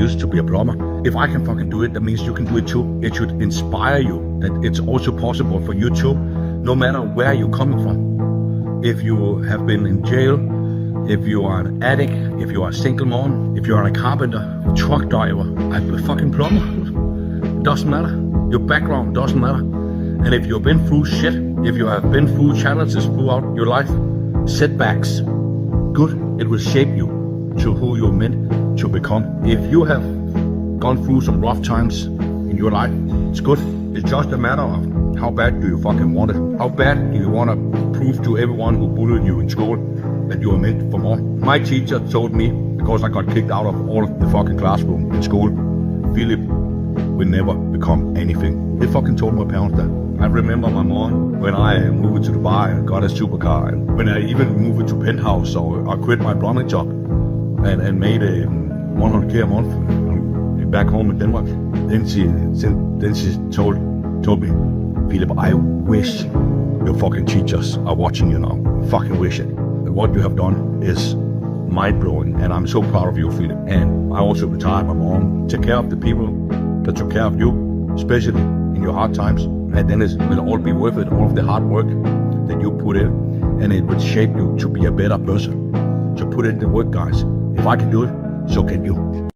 is to be a plumber. If I can fucking do it, that means you can do it too. It should inspire you that it's also possible for you too, no matter where you're coming from. If you have been in jail, if you are an addict, if you are a single mom, if you are a carpenter, a truck driver, a fucking plumber, it doesn't matter. Your background doesn't matter. And if you've been through shit, if you have been through challenges throughout your life, setbacks, good, it will shape you to who you're meant to become. If you have gone through some rough times in your life, it's good. It's just a matter of how bad do you fucking want it? How bad do you want to prove to everyone who bullied you in school that you are meant for more? My teacher told me, because I got kicked out of all of the fucking classroom in school, Philip will never become anything. They fucking told my parents that. I remember my mom when I moved to Dubai and got a supercar, and when I even moved to Penthouse, so I quit my plumbing job and made a 100K a month back home in Denmark. Then she told me, Philip, I wish your fucking teachers are watching you now. Fucking wish it. What you have done is mind-blowing, and I'm so proud of you, Philip. And I also retired my mom. Take care of the people that took care of you, especially in your hard times. And then it will all be worth it, all of the hard work that you put in. And it will shape you to be a better person. So put in the work, guys. If I can do it, so can you.